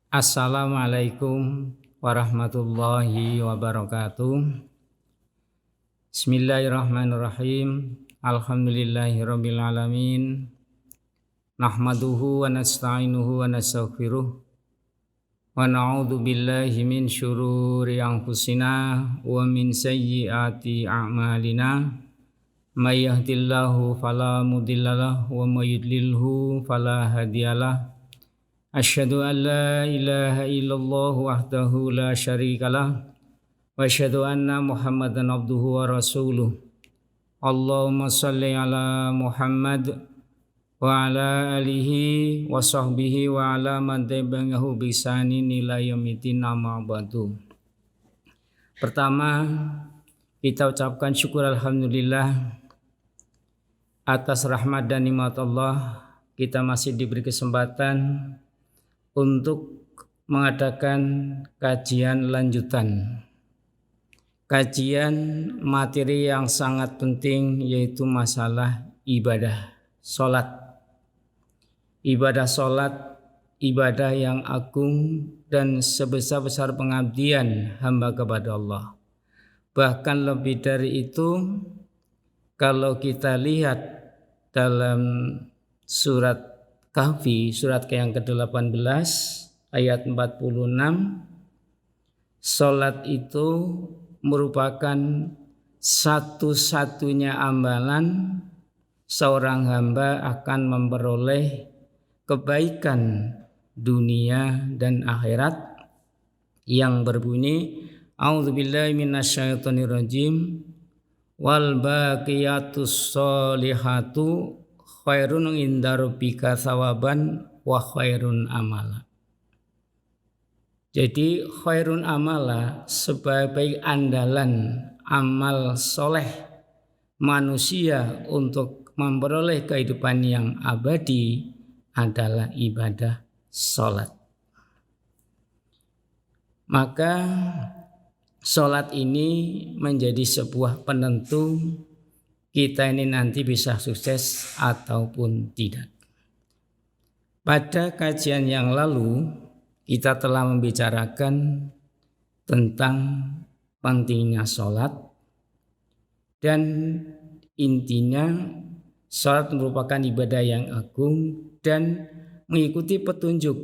Assalamualaikum warahmatullahi wabarakatuh. Bismillahirrahmanirrahim. Alhamdulillahirabbil alamin. Nahmaduhu wa nasta'inuhu wa nastaghfiruh. Wa na'udzu billahi min syururi anfusina wa min sayyiati a'malina. May yahdihillahu fala mudhillalah wa may yudlilhu fala hadiyalah. Asyhadu an la ilaha illallah wahdahu la syarikalah wa asyhadu anna Muhammadan abduhu wa rasuluh. Allahumma shalli ala Muhammad wa ala alihi wa sahbihi wa ala man tabi'ahu bi ihsanin ila yaumil amma ba'du. Pertama, kita ucapkan syukur alhamdulillah atas rahmat dan nikmat Allah. Kita masih diberi kesempatan untuk mengadakan kajian lanjutan. Kajian materi yang sangat penting, yaitu masalah ibadah sholat. Ibadah sholat, ibadah yang agung dan sebesar-besar pengabdian hamba kepada Allah. Bahkan lebih dari itu, kalau kita lihat dalam surat Kahfi, surat yang ke-18 ayat 46, salat itu merupakan satu-satunya amalan seorang hamba akan memperoleh kebaikan dunia dan akhirat, yang berbunyi a'udzubillahi minasyaitonirrajim wal baqiyatus sholihatu khairun inda rabbika thawaban wa khairun amala. Jadi khairun amala, sebagai andalan amal soleh manusia untuk memperoleh kehidupan yang abadi adalah ibadah sholat. Maka sholat ini menjadi sebuah penentu kita ini nanti bisa sukses ataupun tidak. Pada kajian yang lalu kita telah membicarakan tentang pentingnya sholat, dan intinya sholat merupakan ibadah yang agung dan mengikuti petunjuk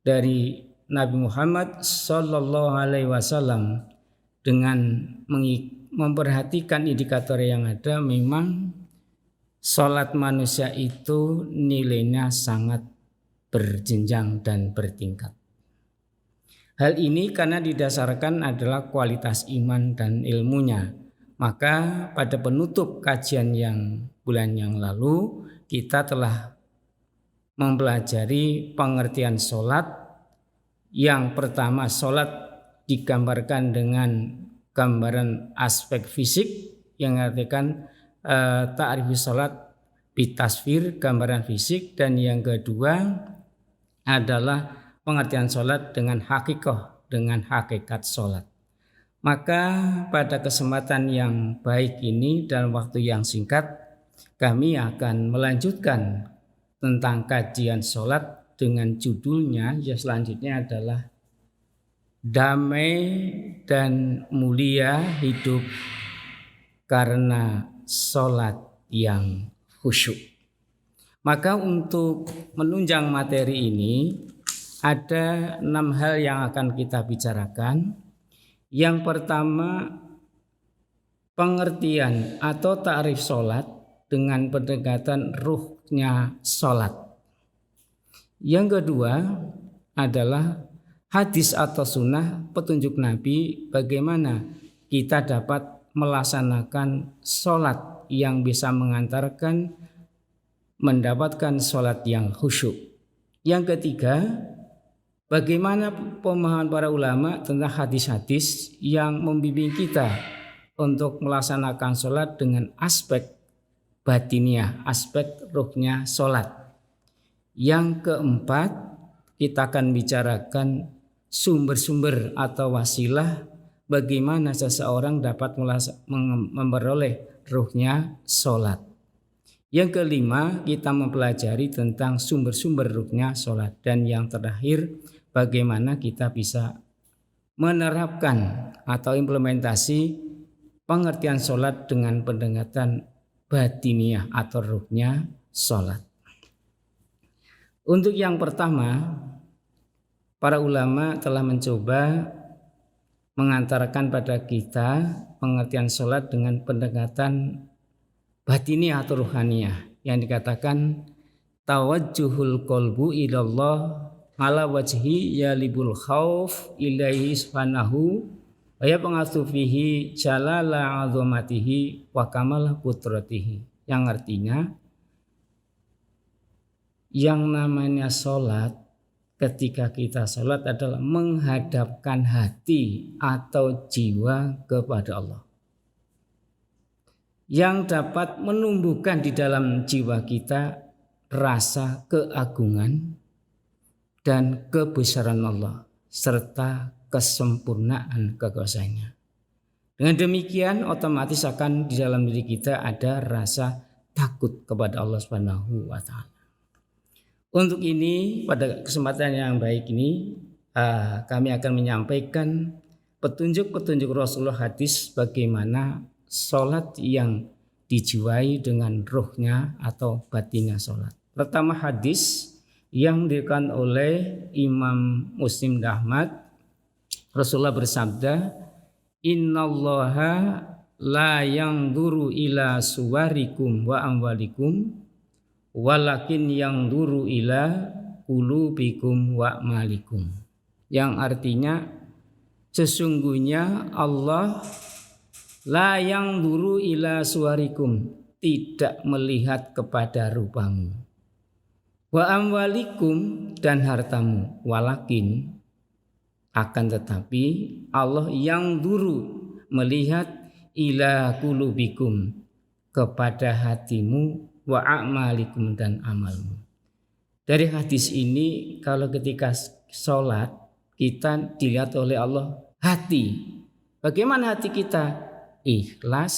dari Nabi Muhammad SAW dengan memperhatikan indikator yang ada. Memang sholat manusia itu nilainya sangat berjenjang dan bertingkat. Hal ini karena didasarkan adalah kualitas iman dan ilmunya. Maka pada penutup kajian yang bulan yang lalu, kita telah mempelajari pengertian sholat. Yang pertama, sholat digambarkan dengan gambaran aspek fisik, yang artikan ta'rifus sholat bitasfir, gambaran fisik. Dan yang kedua adalah pengertian sholat dengan hakikah, dengan hakikat sholat. Maka pada kesempatan yang baik ini, dalam waktu yang singkat, kami akan melanjutkan tentang kajian sholat dengan judulnya yang selanjutnya adalah damai dan mulia hidup karena sholat yang khusyuk. Maka untuk menunjang materi ini, ada 6 hal yang akan kita bicarakan. Yang pertama, pengertian atau ta'rif sholat dengan pendekatan ruhnya sholat. Yang kedua adalah hadis atau sunnah, petunjuk Nabi bagaimana kita dapat melaksanakan sholat yang bisa mengantarkan mendapatkan sholat yang khusyuk. Yang ketiga, bagaimana pemahaman para ulama tentang hadis-hadis yang membimbing kita untuk melaksanakan sholat dengan aspek batiniah, aspek ruhnya sholat. Yang keempat, kita akan bicarakan sumber-sumber atau wasilah bagaimana seseorang dapat memperoleh ruhnya sholat. Yang kelima, kita mempelajari tentang sumber-sumber ruhnya sholat. Dan yang terakhir, bagaimana kita bisa menerapkan atau implementasi pengertian sholat dengan pendekatan batiniah atau ruhnya sholat. Untuk yang pertama, para ulama telah mencoba mengantarkan pada kita pengertian sholat dengan pendekatan batiniah atau ruhaniyah yang dikatakan tawajjuhul qalbu ilallah ala wajhi yalibul khauf ilaihi subhanahu wa yab'atsu fihi jalala 'azamatihi wa kamal qudratihi, yang artinya yang namanya sholat, ketika kita sholat adalah menghadapkan hati atau jiwa kepada Allah, yang dapat menumbuhkan di dalam jiwa kita rasa keagungan dan kebesaran Allah serta kesempurnaan kekuasaannya. Dengan demikian otomatis akan di dalam diri kita ada rasa takut kepada Allah Subhanahu wa taala. Untuk ini pada kesempatan yang baik ini kami akan menyampaikan petunjuk-petunjuk Rasulullah hadis bagaimana sholat yang dijiwai dengan ruhnya atau batinnya sholat. Pertama, hadis yang diriwayatkan oleh Imam Muslim dan Ahmad. Rasulullah bersabda, "Innallaha la yanzuru ila suwarikum wa amwalikum walakin yanzuru ila qulubikum wa malikum." Yang artinya sesungguhnya Allah la yanzuru ila suwarikum, tidak melihat kepada rupamu, wa amwalikum, dan hartamu, walakin, akan tetapi Allah yang duru, melihat, ila qulubikum, kepada hatimu, wa a'malikum, dan amalmu. Dari hadis ini, kalau ketika sholat kita dilihat oleh Allah hati. Bagaimana hati kita? Ikhlas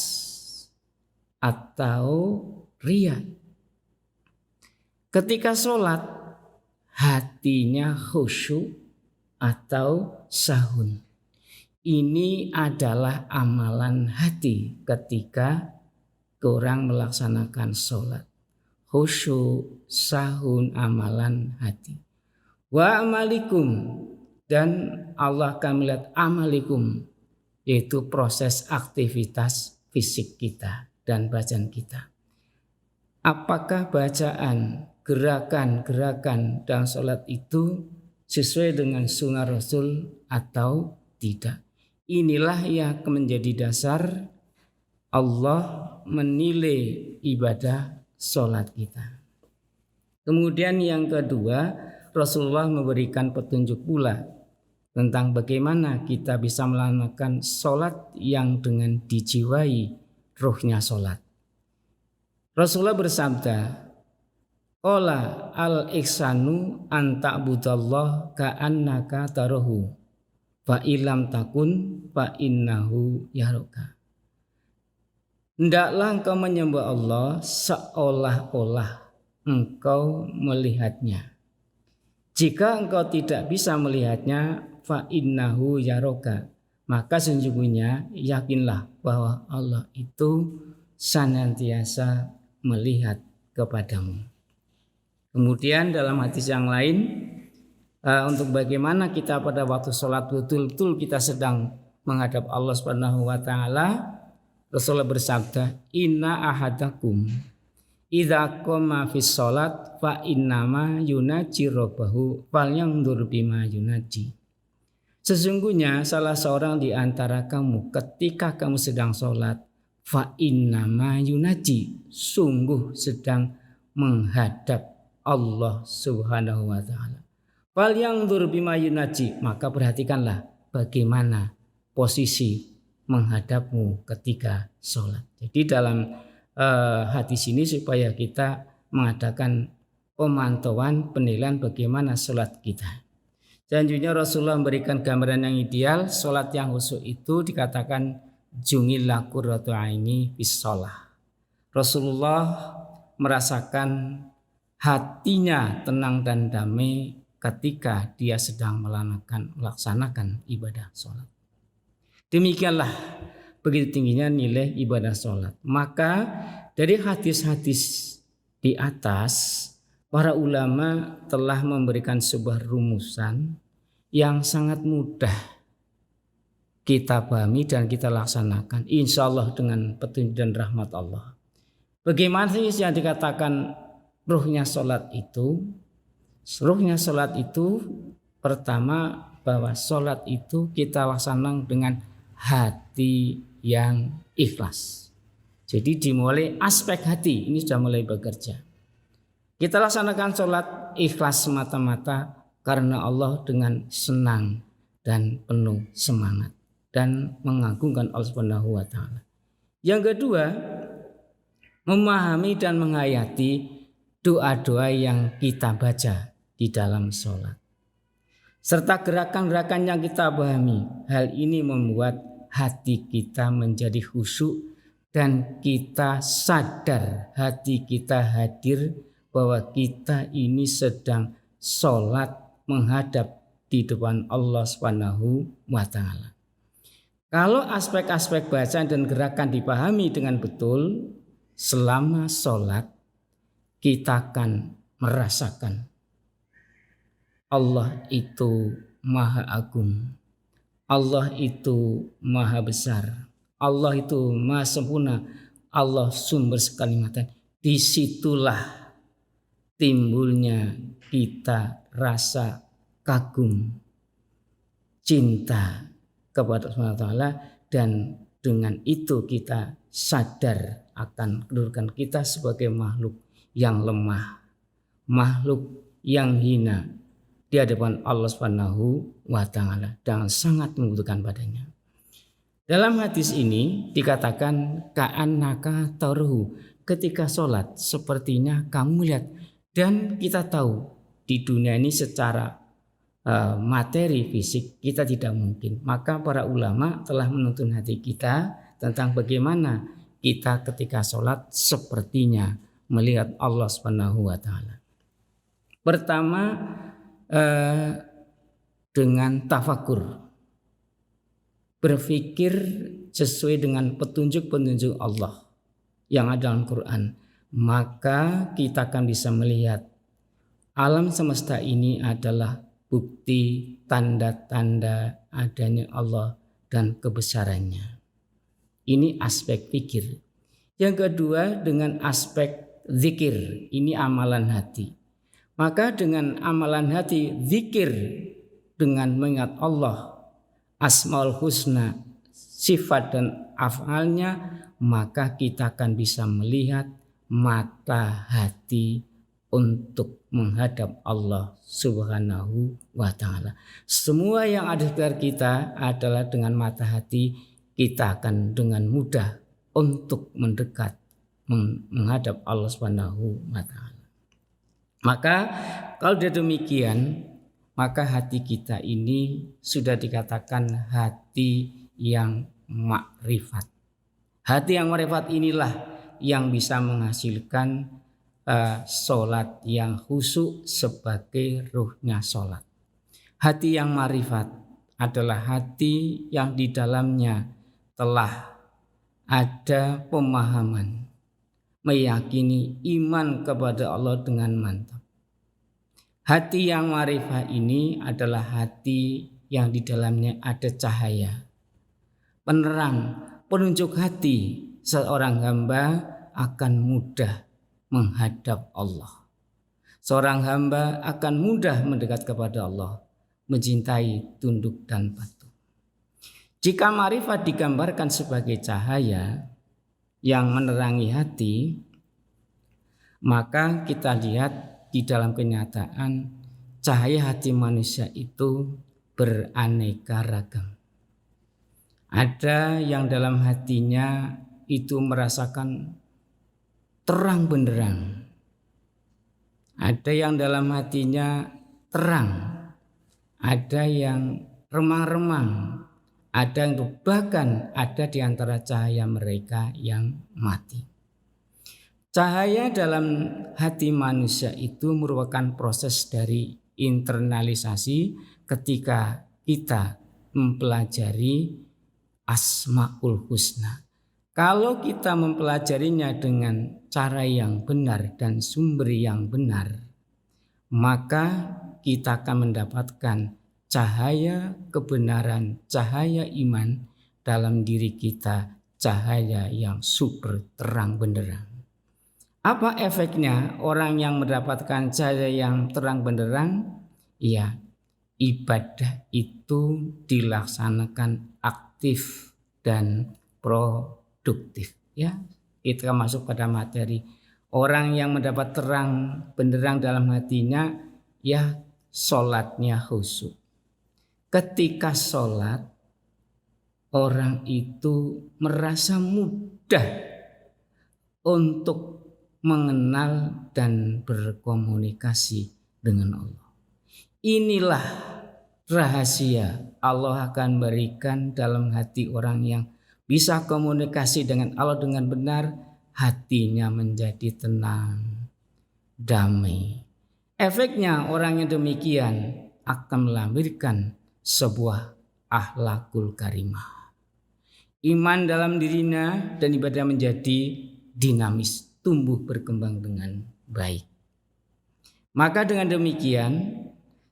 atau riya? Ketika sholat hatinya khusyuk atau sahun. Ini adalah amalan hati ketika orang melaksanakan sholat. Khusyuk, sahun, amalan hati. Wa amalikum, dan Allah akan melihat amalikum, yaitu proses aktivitas fisik kita dan bacaan kita. Apakah bacaan, gerakan-gerakan dalam sholat itu sesuai dengan sunnah Rasul atau tidak? Inilah yang menjadi dasar Allah menilai ibadah sholat kita. Kemudian yang kedua, Rasulullah memberikan petunjuk pula tentang bagaimana kita bisa melakukan sholat yang dengan dijiwai ruhnya sholat. Rasulullah bersabda, "Qala al-ihsanu an ta'budallah ka'annaka tarahu, fa illam takun fa innahu yaraka." Hendaklah engkau menyembah Allah seolah-olah engkau melihatnya. Jika engkau tidak bisa melihatnya, fa innahu yaraka, maka sesungguhnya yakinlah bahwa Allah itu senantiasa melihat kepadamu. Kemudian dalam hadis yang lain, untuk bagaimana kita pada waktu sholat betul-betul kita sedang menghadap Allah Subhanahu wa taala, Rasulullah bersabda, "Inna ahadakum idza qama fis sholat fa innama yunaji rabbahu falyanzur bima yunaji." Sesungguhnya salah seorang di antara kamu ketika kamu sedang sholat, fa innama yunaji, sungguh sedang menghadap Allah Subhanahu wa taala. Falyanzur bima yunaji, maka perhatikanlah bagaimana posisi menghadapmu ketika sholat. Jadi dalam hadis ini supaya kita mengadakan pemantauan penilaian bagaimana sholat kita. Selanjutnya Rasulullah memberikan gambaran yang ideal. Sholat yang khusyuk itu dikatakan jungillah qurratu aini bis sholah. Rasulullah merasakan hatinya tenang dan damai ketika dia sedang melaksanakan ibadah sholat. Demikianlah begitu tingginya nilai ibadah sholat. Maka dari hadis-hadis di atas, para ulama telah memberikan sebuah rumusan yang sangat mudah kita pahami dan kita laksanakan, insya Allah dengan petunjuk dan rahmat Allah. Bagaimana sih yang dikatakan ruhnya sholat itu? Ruhnya sholat itu pertama bahwa sholat itu kita laksanakan dengan hati yang ikhlas. Jadi dimulai aspek hati ini sudah mulai bekerja. Kita laksanakan sholat ikhlas semata-mata karena Allah dengan senang dan penuh semangat dan mengagungkan Allah Subhanahu wa taala. Yang kedua, memahami dan menghayati doa-doa yang kita baca di dalam sholat serta gerakan-gerakan yang kita pahami. Hal ini membuat hati kita menjadi khusyuk dan kita sadar, hati kita hadir bahwa kita ini sedang sholat menghadap di depan Allah Subhanahu wa taala. Kalau aspek-aspek bacaan dan gerakan dipahami dengan betul selama sholat, kita akan merasakan Allah itu maha agung, Allah itu maha besar, Allah itu maha sempurna, Allah sumber sekalimatan. Disitulah timbulnya kita rasa kagum, cinta kepada Allah SWT, dan dengan itu kita sadar akan kedudukan kita sebagai makhluk yang lemah, makhluk yang hina di hadapan Allah Subhanahu wa taala dan sangat membutuhkan padanya. Dalam hadis ini dikatakan ka'annaka taruhu, ketika sholat sepertinya kamu lihat. Dan kita tahu di dunia ini secara materi fisik kita tidak mungkin. Maka para ulama telah menuntun hati kita tentang bagaimana kita ketika sholat sepertinya melihat Allah Subhanahu wa taala. Pertama, dengan tafakur, berpikir sesuai dengan petunjuk-petunjuk Allah yang ada dalam Quran, maka kita akan bisa melihat alam semesta ini adalah bukti tanda-tanda adanya Allah dan kebesarannya. Ini aspek pikir. Yang kedua, dengan aspek zikir, ini amalan hati. Maka dengan amalan hati, zikir dengan mengingat Allah, Asmaul Husna, sifat dan af'alnya, maka kita akan bisa melihat mata hati untuk menghadap Allah Subhanahu wa taala. Semua yang ada di sekitar kita adalah dengan mata hati, kita akan dengan mudah untuk mendekat menghadap Allah Subhanahu wa taala. Maka kalau demikian, maka hati kita ini sudah dikatakan hati yang makrifat. Hati yang makrifat inilah yang bisa menghasilkan sholat yang khusyuk sebagai ruhnya sholat. Hati yang makrifat adalah hati yang di dalamnya telah ada pemahaman, meyakini iman kepada Allah dengan mantap. Hati yang ma'rifah ini adalah hati yang di dalamnya ada cahaya, penerang, penunjuk hati seorang hamba akan mudah menghadap Allah. Seorang hamba akan mudah mendekat kepada Allah, mencintai, tunduk dan patuh. Jika ma'rifat digambarkan sebagai cahaya yang menerangi hati, maka kita lihat di dalam kenyataan cahaya hati manusia itu beraneka ragam. Ada yang dalam hatinya itu merasakan terang benderang. Ada yang dalam hatinya terang. Ada yang remang-remang. Ada yang bahkan ada di antara cahaya mereka yang mati. Cahaya dalam hati manusia itu merupakan proses dari internalisasi ketika kita mempelajari Asmaul Husna. Kalau kita mempelajarinya dengan cara yang benar dan sumber yang benar, maka kita akan mendapatkan cahaya kebenaran, cahaya iman dalam diri kita, cahaya yang super terang benderang. Apa efeknya orang yang mendapatkan cahaya yang terang benderang? Ya, ibadah itu dilaksanakan aktif dan produktif. Ya, kita masuk pada materi. Orang yang mendapat terang benderang dalam hatinya, ya sholatnya khusyuk. Ketika sholat, orang itu merasa mudah untuk mengenal dan berkomunikasi dengan Allah. Inilah rahasia Allah akan berikan dalam hati orang yang bisa komunikasi dengan Allah dengan benar, hatinya menjadi tenang, damai. Efeknya orang yang demikian akan melahirkan sebuah akhlakul karimah. Iman dalam dirinya dan ibadah menjadi dinamis, tumbuh berkembang dengan baik. Maka dengan demikian,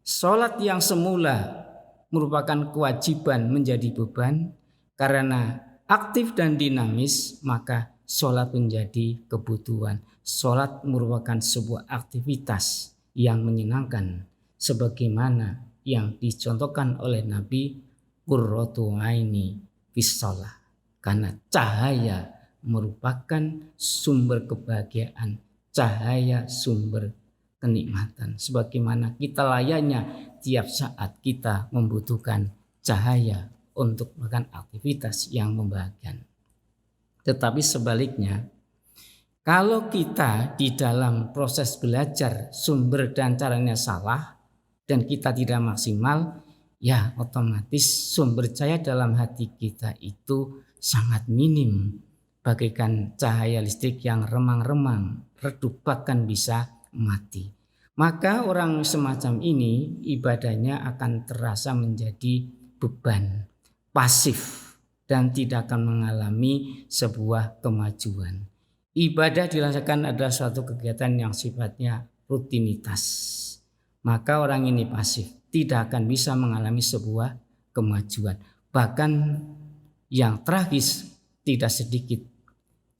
sholat yang semula merupakan kewajiban menjadi beban, karena aktif dan dinamis, maka sholat menjadi kebutuhan. Sholat merupakan sebuah aktivitas yang menyenangkan, sebagaimana yang dicontohkan oleh Nabi, qurratu aini fis shalah, karena cahaya merupakan sumber kebahagiaan, cahaya sumber kenikmatan. Sebagaimana kita layaknya tiap saat kita membutuhkan cahaya untuk melakukan aktivitas yang membahagiakan. Tetapi sebaliknya, kalau kita di dalam proses belajar sumber dan caranya salah dan kita tidak maksimal, ya otomatis sumber cahaya dalam hati kita itu sangat minim, bagaikan cahaya listrik yang remang-remang, redup bahkan bisa mati. Maka orang semacam ini ibadahnya akan terasa menjadi beban, pasif, dan tidak akan mengalami sebuah kemajuan. Ibadah dilaksanakan adalah suatu kegiatan yang sifatnya rutinitas. Maka orang ini pasif, tidak akan bisa mengalami sebuah kemajuan. Bahkan yang tragis, tidak sedikit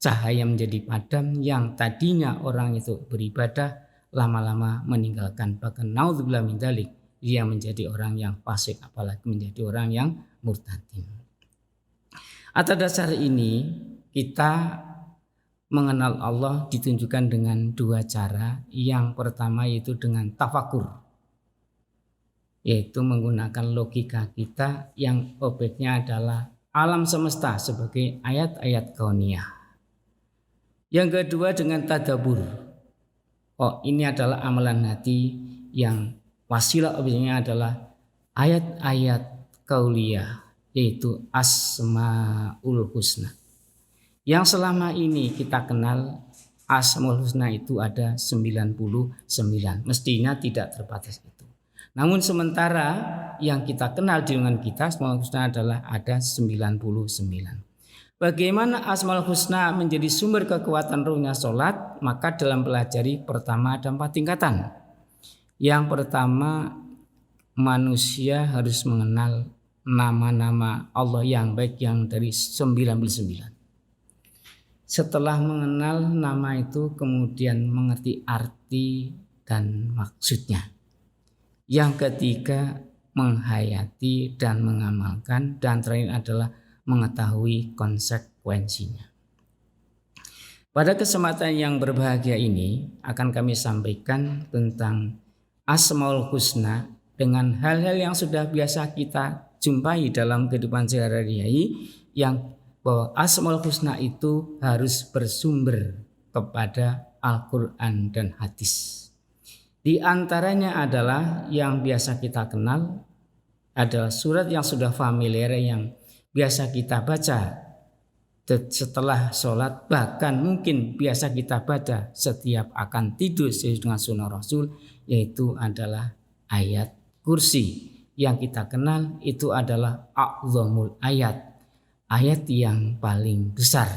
cahaya menjadi padam, yang tadinya orang itu beribadah lama-lama meninggalkan. Bahkan naudzubillah min dzalik, dia menjadi orang yang fasik, apalagi menjadi orang yang murtadin. Atas dasar ini kita mengenal Allah ditunjukkan dengan dua cara. Yang pertama yaitu dengan tafakur, yaitu menggunakan logika kita yang objeknya adalah alam semesta sebagai ayat-ayat kauniyah. Yang kedua dengan tadabur. Oh, ini adalah amalan hati yang wasilah objeknya adalah ayat-ayat kauliyah, yaitu Asmaul Husna. Yang selama ini kita kenal Asmaul Husna itu ada 99. Mestinya tidak terbatas itu. Namun sementara yang kita kenal dengan kita Asmaul Husna adalah ada 99. Bagaimana Asmaul Husna menjadi sumber kekuatan ruhnya sholat? Maka dalam pelajari pertama ada 4 tingkatan. Yang pertama, manusia harus mengenal nama-nama Allah yang baik yang dari 99. Setelah mengenal nama itu, kemudian mengerti arti dan maksudnya. Yang ketiga, menghayati dan mengamalkan, dan terakhir adalah mengetahui konsekuensinya. Pada kesempatan yang berbahagia ini akan kami sampaikan tentang Asmaul Husna dengan hal-hal yang sudah biasa kita jumpai dalam kehidupan sehari-hari, yang bahwa Asmaul Husna itu harus bersumber kepada Al-Quran dan hadis. Di antaranya adalah yang biasa kita kenal adalah surat yang sudah familiar yang biasa kita baca setelah sholat, bahkan mungkin biasa kita baca setiap akan tidur sesuai dengan sunnah Rasul, yaitu adalah ayat kursi. Yang kita kenal itu adalah a'zamul ayat, ayat yang paling besar.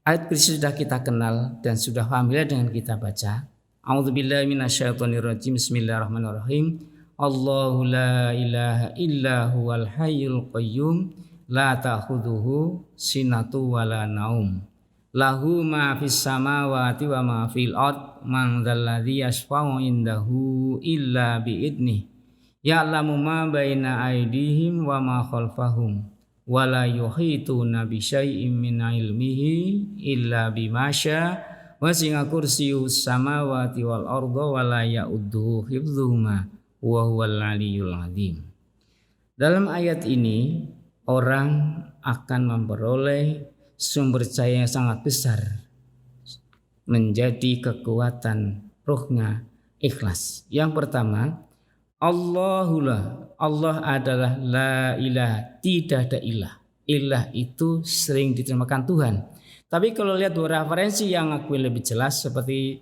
Ayat kursi sudah kita kenal dan sudah familiar dengan kita baca. A'udzubillahi minasyaitonirrajim. Bismillahirrahmanirrahim. Allahu la ilaha illa huwal hayyul qayyum la ta'khudhuhu sinatu wala naum. Lahu ma fis samawati wa ma fil ard. Man dzalladzi yashfa'u indahu illa bi'idnih. Ya'lamu ma baina aydihim wa ma khalfahum. Wa la yuhituna bi syai'in min ilmihi illa bima syaa. Wasi'a kursiyyus samawati wal arda wa la ya'udduhu hifdzuhuma wa huwal aliyyul azim. Dalam ayat ini orang akan memperoleh sumber cahaya yang sangat besar, menjadi kekuatan ruhnya ikhlas. Yang pertama, Allah adalah la ilaha, tidak ada ilah. Ilah itu sering diterjemahkan Tuhan. Tapi kalau lihat dua referensi yang aku lebih jelas seperti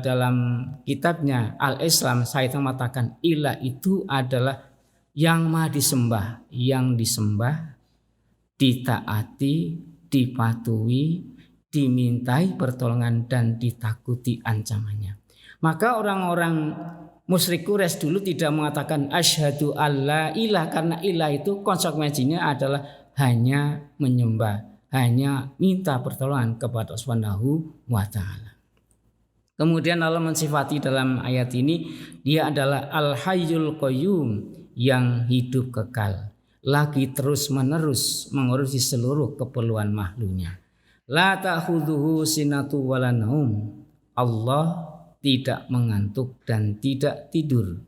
dalam kitabnya Al-Islam, saya mengatakan ilah itu adalah yang maha disembah, yang disembah, ditaati, dipatuhi, dimintai pertolongan dan ditakuti ancamannya. Maka orang-orang musyrik Quraisy dulu tidak mengatakan asyhadu alla ilah, karena ilah itu konsekuensinya adalah hanya menyembah, hanya minta pertolongan kepada Allah Subhanahu wa taala. Kemudian Allah mensifati dalam ayat ini dia adalah Al-Hayyul Qayyum, yang hidup kekal, lagi terus menerus mengurusi seluruh keperluan makhluknya. La ta'khudhuhu sinatu wala naum. Allah tidak mengantuk dan tidak tidur.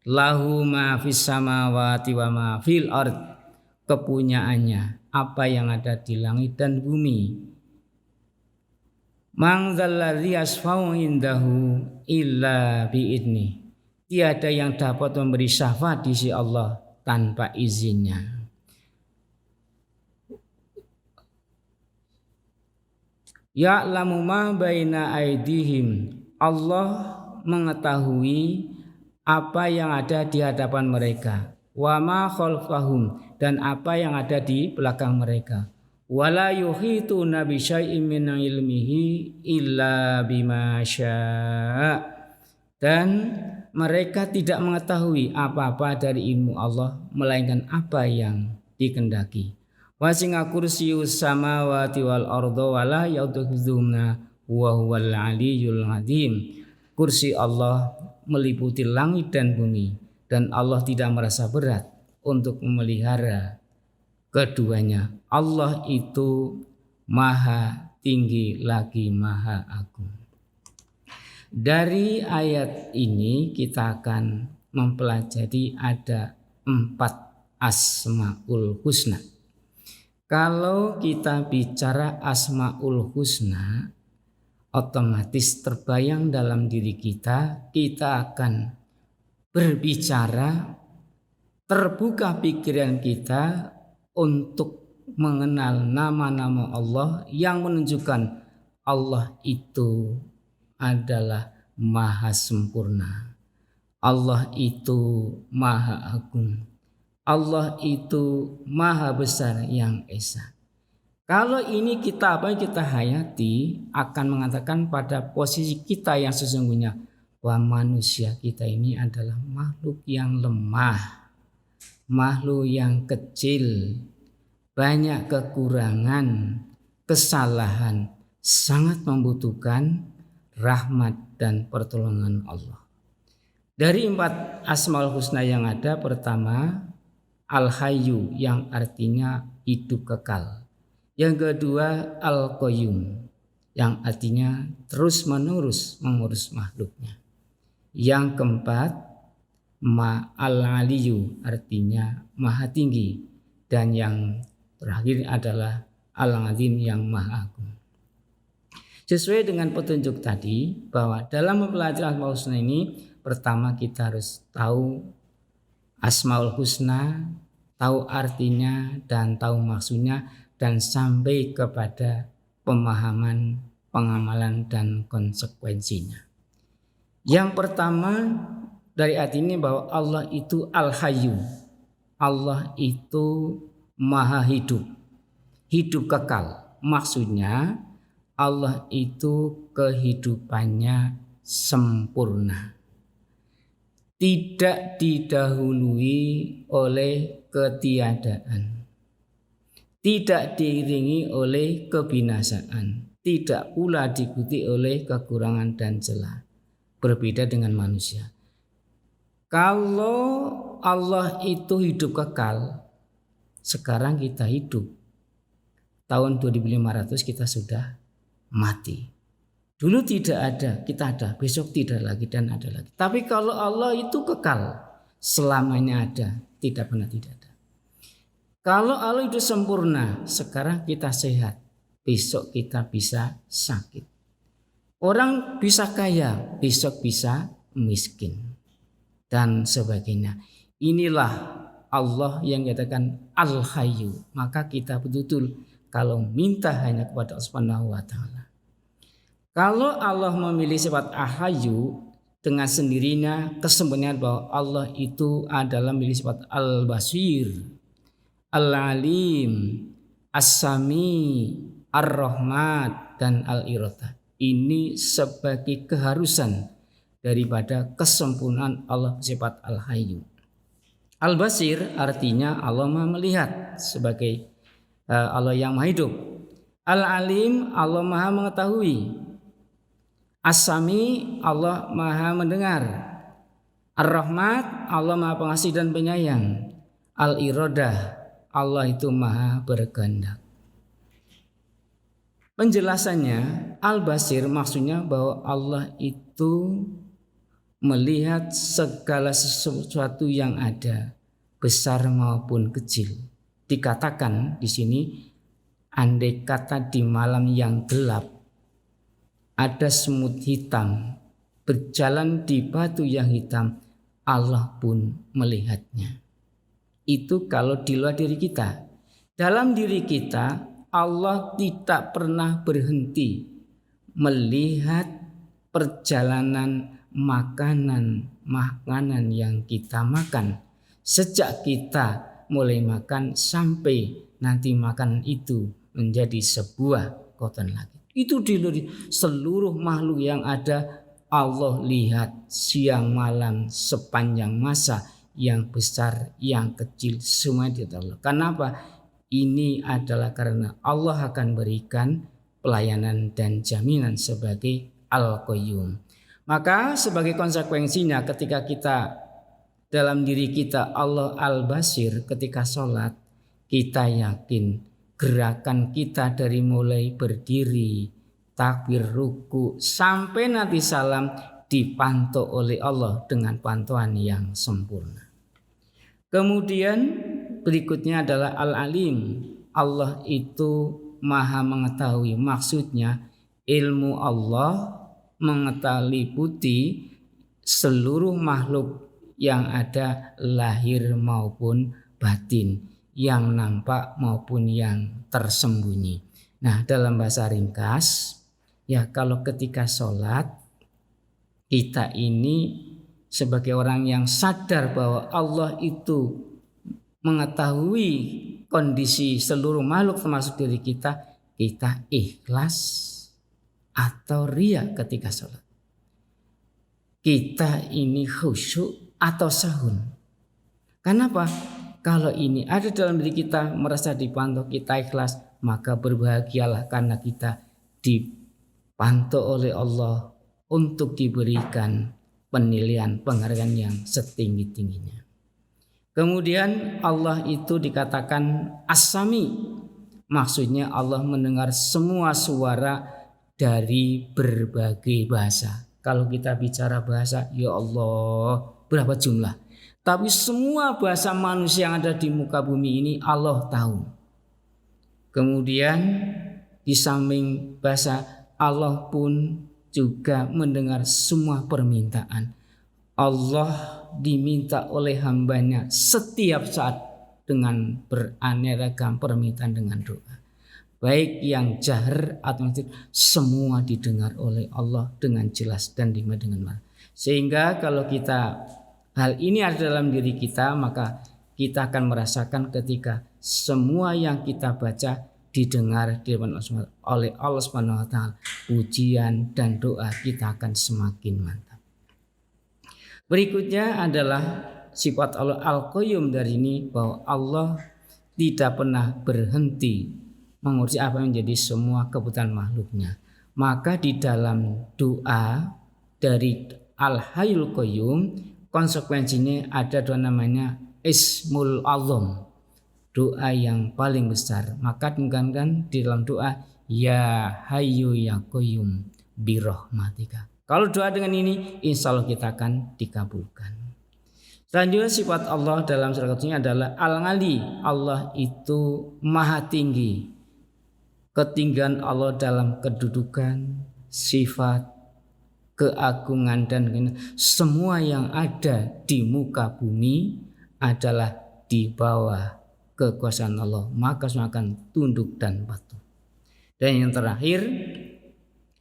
Lahu ma fis samawati wa ma fil ard. Kepunyaannya apa yang ada di langit dan bumi. Man dzalladzi yashfa'u indahu illa bi'idni. Tiada yang dapat memberi syafaat di sisi Allah tanpa izinnya. Ya'lamu ma baina aydihim. Allah mengetahui apa yang ada di hadapan mereka. Wa ma khalfahum, dan apa yang ada di belakang mereka. Wala yuhituna bi syai'in min ilmihi illa bima syaa. Dan mereka tidak mengetahui apa-apa dari ilmu Allah melainkan apa yang dikehendaki. Wasi'a kursiyyus samawati wal arda wala ya'uduhuma wa huwal aliyyul azim. Kursi Allah meliputi langit dan bumi, dan Allah tidak merasa berat untuk memelihara keduanya. Allah itu maha tinggi lagi maha agung. Dari ayat ini kita akan mempelajari ada 4 asmaul husna. Kalau kita bicara asmaul husna, otomatis terbayang dalam diri kita akan berbicara, terbuka pikiran kita untuk mengenal nama-nama Allah yang menunjukkan Allah itu adalah maha sempurna. Allah itu maha agung. Allah itu maha besar yang esa. Kalau ini kita hayati akan mengatakan pada posisi kita yang sesungguhnya, bahwa manusia kita ini adalah makhluk yang lemah, makhluk yang kecil, banyak kekurangan, kesalahan, sangat membutuhkan rahmat dan pertolongan Allah. Dari 4 asmaul husna yang ada, pertama Al-Hayyu, yang artinya hidup kekal. Yang kedua Al-Qayyum, yang artinya terus menerus mengurus makhluknya. Yang keempat Al-Aliyyu, artinya maha tinggi. Dan yang terakhir adalah Al-Azim, yang maha agung. Sesuai dengan petunjuk tadi, bahwa dalam mempelajari Asmaul Husna ini, pertama kita harus tahu Asmaul Husna, tahu artinya dan tahu maksudnya, dan sampai kepada pemahaman, pengamalan dan konsekuensinya. Yang pertama, dari ayat ini bahwa Allah itu Al-Hayyu. Allah itu Maha Hidup. Hidup kekal. Maksudnya Allah itu kehidupannya sempurna. Tidak didahului oleh ketiadaan. Tidak diiringi oleh kebinasaan. Tidak pula diikuti oleh kekurangan dan celah. Berbeda dengan manusia. Kalau Allah itu hidup kekal, sekarang kita hidup. Tahun 2500 kita sudah mati. Dulu tidak ada, kita ada, besok tidak lagi dan ada lagi. Tapi kalau Allah itu kekal, selamanya ada, tidak pernah tidak ada. Kalau Allah itu sempurna, sekarang kita sehat, besok kita bisa sakit. Orang bisa kaya, besok bisa miskin dan sebagainya. Inilah Allah yang dikatakan Al-Hayyu. Maka kita betul-betul kalau minta hanya kepada Allah Subhanahu wa taala. Kalau Allah memilih sifat Al-Hayyu dengan sendirinya kesempurnaan bahwa Allah itu adalah memilih sifat Al-Basir, Al-Alim, As-Sami, Ar-Rahmat dan Al-Irodah. Ini sebagai keharusan daripada kesempurnaan Allah sifat Al-Hayyu. Al-Basir artinya Allah Maha melihat sebagai Allah yang Maha hidup. Al-Alim Allah Maha mengetahui. As-Sami Allah Maha mendengar. Ar-Rahmat Allah Maha pengasih dan penyayang. Al-Irodah Allah itu Maha berkehendak. Penjelasannya Al-Basir maksudnya bahwa Allah itu melihat segala sesuatu yang ada, besar maupun kecil. Dikatakan di sini, andai kata di malam yang gelap ada semut hitam berjalan di batu yang hitam, Allah pun melihatnya. Itu kalau di luar diri kita. Dalam diri kita, Allah tidak pernah berhenti melihat perjalanan makanan yang kita makan. Sejak kita mulai makan sampai nanti makanan itu menjadi sebuah kotoran lagi. Itu di seluruh makhluk yang ada Allah lihat siang malam sepanjang masa, yang besar, yang kecil, semua di Allah. Kenapa? Ini adalah karena Allah akan berikan pelayanan dan jaminan sebagai Al-Qayyum. Maka sebagai konsekuensinya ketika kita dalam diri kita Allah Al-Basir, ketika sholat kita yakin gerakan kita dari mulai berdiri, takbir, ruku sampai nanti salam dipantau oleh Allah dengan pantauan yang sempurna. Kemudian berikutnya adalah Al-Alim. Allah itu Maha mengetahui. Maksudnya ilmu Allah mengeliputi seluruh makhluk yang ada lahir maupun batin, yang nampak maupun yang tersembunyi. Nah, dalam bahasa ringkas, ya kalau ketika sholat kita ini sebagai orang yang sadar bahwa Allah itu mengetahui kondisi seluruh makhluk termasuk diri kita, kita ikhlas atau riya ketika sholat. Kita ini khusyuk atau sahun. Kenapa? Kalau ini ada dalam diri kita, merasa dipantau, kita ikhlas, maka berbahagialah karena kita dipantau oleh Allah untuk diberikan penilaian penghargaan yang setinggi-tingginya. Kemudian Allah itu dikatakan As-Sami. Maksudnya Allah mendengar semua suara dari berbagai bahasa. Kalau kita bicara bahasa, ya Allah, berapa jumlah? Tapi semua bahasa manusia yang ada di muka bumi ini Allah tahu. Kemudian di samping bahasa, Allah pun juga mendengar semua permintaan. Allah diminta oleh hambanya setiap saat dengan beraneka permintaan dengan doa. Baik yang jahar atau semua didengar oleh Allah dengan jelas dan dengan benar. Sehingga kalau kita hal ini ada dalam diri kita, maka kita akan merasakan ketika semua yang kita baca didengar oleh Allah Subhanahu wa taala, pujian dan doa kita akan semakin mantap. Berikutnya adalah sifat Allah Al-Qayyum dari ini, bahwa Allah tidak pernah berhenti mengurusi apa yang menjadi semua kebutuhan makhluknya. Maka di dalam doa dari Al-Hayyul Qayyum, konsekuensinya ada doa namanya Ismul Azam, doa yang paling besar. Maka dikatakan di dalam doa, Ya Hayyu Ya Qayyum birahmatika. Kalau doa dengan ini, insya Allah kita akan dikabulkan. Selanjutnya sifat Allah dalam surat Al-Qur'an adalah Al-Ghali. Allah itu maha tinggi. Ketinggian Allah dalam kedudukan, sifat, keagungan dan semua yang ada di muka bumi adalah di bawah kekuasaan Allah, maka semua akan tunduk dan patuh. Dan yang terakhir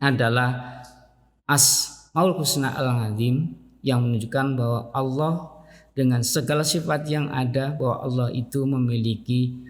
adalah Asmaul Husna Al-Azim, yang menunjukkan bahwa Allah dengan segala sifat yang ada, bahwa Allah itu memiliki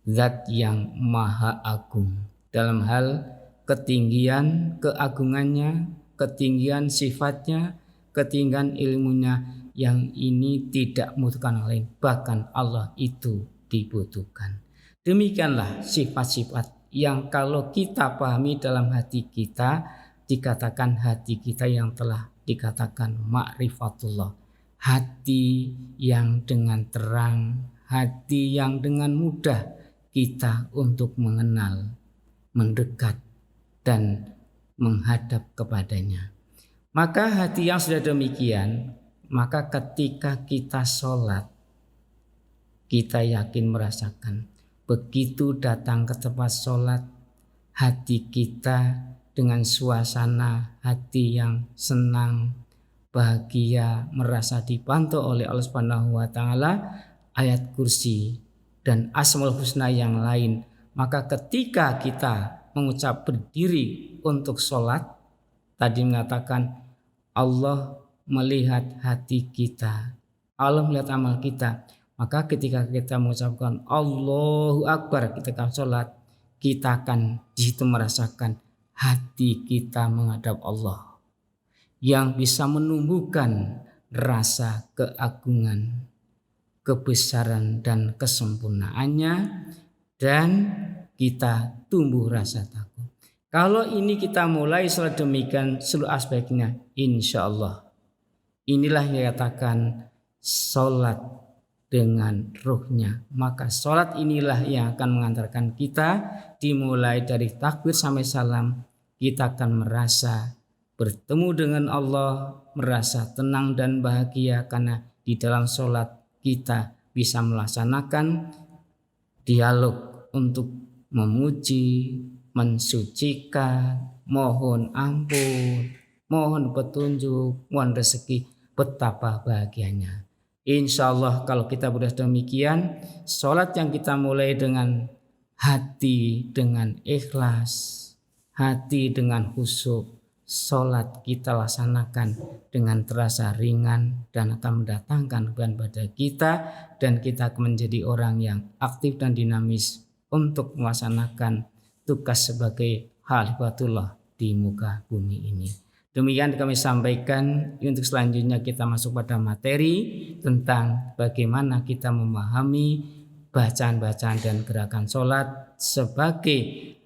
zat yang maha agung dalam hal ketinggian keagungannya, ketinggian sifatnya, ketinggian ilmunya, yang ini tidak membutuhkan orang lain, bahkan Allah itu dibutuhkan. Demikianlah sifat-sifat yang kalau kita pahami dalam hati kita, dikatakan hati kita yang telah dikatakan ma'rifatullah, hati yang dengan terang, hati yang dengan mudah kita untuk mengenal, mendekat dan menghadap kepadanya. Maka hati yang sudah demikian, maka ketika kita sholat, kita yakin merasakan begitu datang ke tempat sholat, hati kita dengan suasana hati yang senang, bahagia, merasa dibantu oleh Allah Subhanahu wa taala, ayat kursi dan Asmaul Husna yang lain. Maka ketika kita mengucap berdiri untuk sholat, tadi mengatakan Allah melihat hati kita, Allah melihat amal kita. Maka ketika kita mengucapkan Allahu Akbar ketika sholat, kita akan di situ merasakan hati kita menghadap Allah, yang bisa menumbuhkan rasa keagungan, kebesaran dan kesempurnaannya, dan kita tumbuh rasa takut. Kalau ini kita mulai sholat demikian seluruh aspeknya, insya Allah inilah yang dikatakan sholat dengan ruhnya. Maka sholat inilah yang akan mengantarkan kita dimulai dari takbir sampai salam, kita akan merasa bertemu dengan Allah, merasa tenang dan bahagia, karena di dalam sholat kita bisa melaksanakan dialog untuk memuji, mensucikan, mohon ampun, mohon petunjuk, mohon rezeki. Betapa bahagianya. Insya Allah kalau kita sudah demikian, sholat yang kita mulai dengan hati dengan ikhlas, hati dengan khusyuk, sholat kita laksanakan dengan terasa ringan dan akan mendatangkan kebahagiaan pada kita, dan kita akan menjadi orang yang aktif dan dinamis untuk melaksanakan tugas sebagai khalifatullah di muka bumi ini. Demikian kami sampaikan. Untuk selanjutnya kita masuk pada materi tentang bagaimana kita memahami bacaan-bacaan dan gerakan sholat sebagai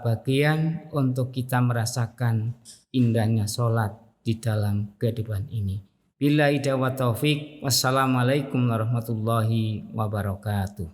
bagian untuk kita merasakan indahnya sholat di dalam kehidupan ini. Billahi wa taufik. Wassalamualaikum warahmatullahi wabarakatuh.